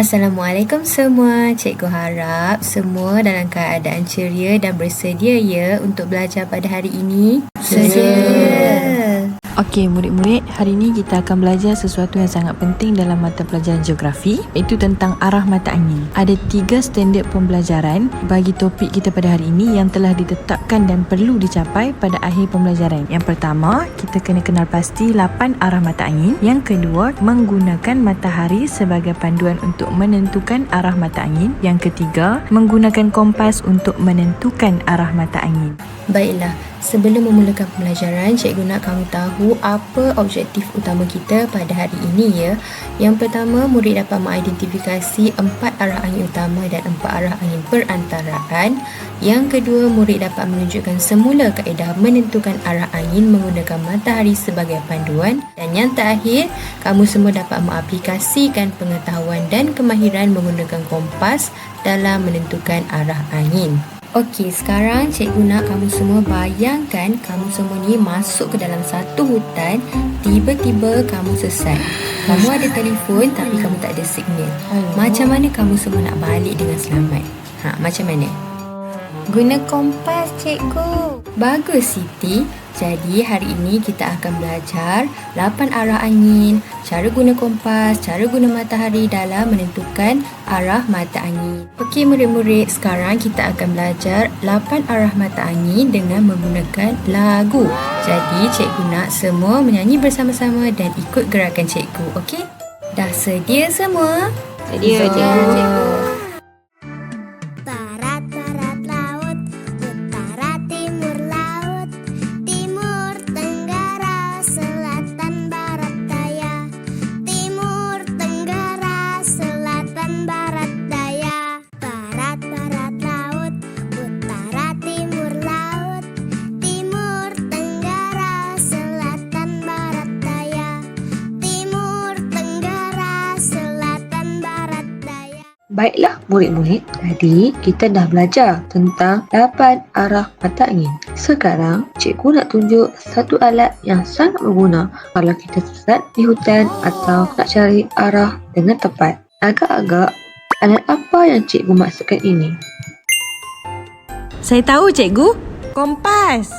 Assalamualaikum semua. Cikgu harap semua dalam keadaan ceria dan bersedia ya untuk belajar pada hari ini. Sedia. Okey, murid-murid, hari ini kita akan belajar sesuatu yang sangat penting dalam mata pelajaran geografi, iaitu tentang arah mata angin. Ada 3 standard pembelajaran bagi topik kita pada hari ini yang telah ditetapkan dan perlu dicapai pada akhir pembelajaran. Yang pertama, kita kena kenal pasti 8 arah mata angin. Yang kedua, menggunakan matahari sebagai panduan untuk menentukan arah mata angin. Yang ketiga, menggunakan kompas untuk menentukan arah mata angin. Baiklah, sebelum memulakan pembelajaran, cikgu nak kamu tahu apa objektif utama kita pada hari ini ya. Yang pertama, murid dapat mengidentifikasi 4 arah angin utama dan 4 arah angin perantaraan. Yang kedua, murid dapat menunjukkan semula kaedah menentukan arah angin menggunakan matahari sebagai panduan. Dan yang terakhir, kamu semua dapat mengaplikasikan pengetahuan dan kemahiran menggunakan kompas dalam menentukan arah angin. Okey, sekarang cikgu nak kamu semua bayangkan kamu semua ni masuk ke dalam satu hutan, tiba-tiba kamu sesat. Kamu ada telefon tapi kamu tak ada signal. Macam mana kamu semua nak balik dengan selamat? Macam mana? Guna kompas, cikgu. Bagus, Siti. Jadi hari ini kita akan belajar 8 arah angin, cara guna kompas, cara guna matahari dalam menentukan arah mata angin. Okey murid-murid, sekarang kita akan belajar 8 arah mata angin dengan menggunakan lagu. Jadi cikgu nak semua menyanyi bersama-sama dan ikut gerakan cikgu. Okey? Dah sedia semua? Sedia, cikgu. Baiklah murid-murid, tadi kita dah belajar tentang 8 arah mata angin. Sekarang cikgu nak tunjuk satu alat yang sangat berguna kalau kita sesat di hutan atau nak cari arah dengan tepat. Agak-agak, alat apa yang cikgu maksudkan ini? Saya tahu, cikgu. Kompas.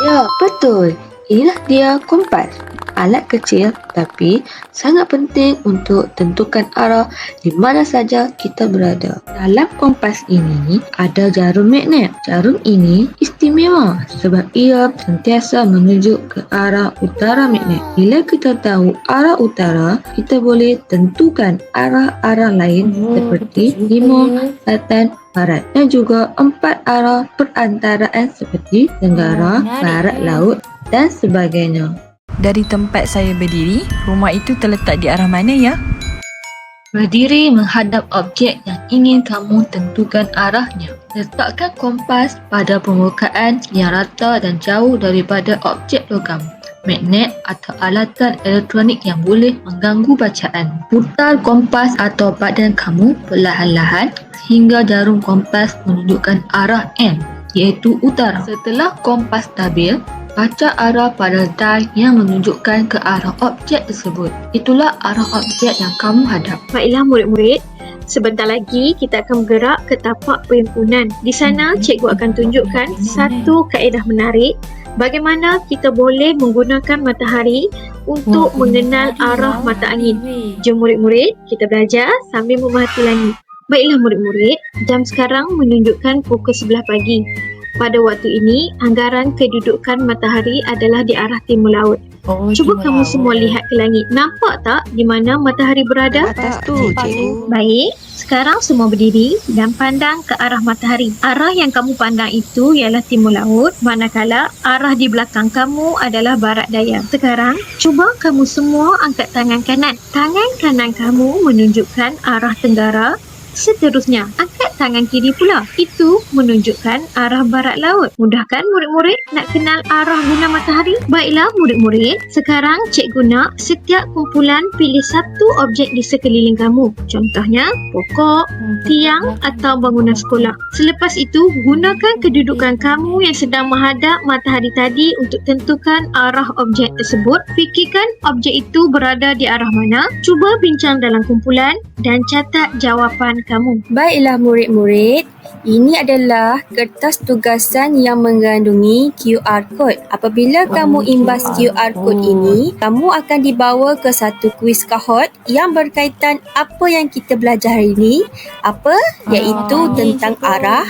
Ya, betul. Inilah dia kompas. Alat kecil tapi sangat penting untuk tentukan arah di mana saja kita berada. Dalam kompas ini ada jarum magnet. Jarum ini istimewa sebab ia sentiasa menunjuk ke arah utara magnet. Bila kita tahu arah utara, kita boleh tentukan arah-arah lain seperti timur, selatan, barat dan juga 4 arah perantaraan seperti tenggara, barat laut dan sebagainya. Dari tempat saya berdiri, rumah itu terletak di arah mana ya? Berdiri menghadap objek yang ingin kamu tentukan arahnya. Letakkan kompas pada permukaan yang rata dan jauh daripada objek logam, magnet atau alatan elektronik yang boleh mengganggu bacaan. Putar kompas atau badan kamu perlahan-lahan hingga jarum kompas menunjukkan arah M, iaitu utara. Setelah kompas stabil, baca arah pada dial yang menunjukkan ke arah objek tersebut. Itulah arah objek yang kamu hadap. Baiklah murid-murid, sebentar lagi kita akan bergerak ke tapak perhimpunan. Di sana cikgu akan tunjukkan satu kaedah menarik bagaimana kita boleh menggunakan matahari untuk mengenal arah mata angin. Jom murid-murid, kita belajar sambil memerhati langit. Baiklah murid-murid, jam sekarang menunjukkan pukul 11 pagi. Pada waktu ini, anggaran kedudukan matahari adalah di arah timur laut. Cuba kamu semua lihat ke langit. Nampak tak di mana matahari berada? Atas tu, cikgu. Baik, sekarang semua berdiri dan pandang ke arah matahari. Arah yang kamu pandang itu ialah timur laut, manakala arah di belakang kamu adalah barat daya. Sekarang, cuba kamu semua angkat tangan kanan. Tangan kanan kamu menunjukkan arah tenggara. Seterusnya, angkat tangan kiri pula. Itu menunjukkan arah barat laut. Mudah kan murid-murid nak kenal arah guna matahari? Baiklah murid-murid, sekarang cikgu nak setiap kumpulan pilih satu objek di sekeliling kamu. Contohnya, pokok, tiang atau bangunan sekolah. Selepas itu, gunakan kedudukan kamu yang sedang menghadap matahari tadi untuk tentukan arah objek tersebut. Fikirkan objek itu berada di arah mana. Cuba bincang dalam kumpulan dan catat jawapan kamu. Baiklah murid-murid, ini adalah kertas tugasan yang mengandungi QR code. Apabila kamu imbas QR code ini, kamu akan dibawa ke satu kuis Kahoot yang berkaitan apa yang kita belajar hari ini. Apa? Iaitu tentang arah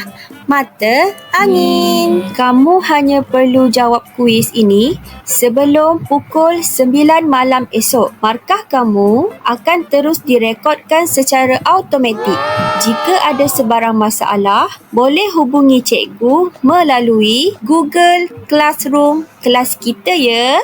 mata angin. Kamu hanya perlu jawab kuis ini sebelum pukul 9 malam esok. Markah kamu akan terus direkodkan secara automatik. Jika ada sebarang masalah, boleh hubungi cikgu melalui Google Classroom kelas kita ya.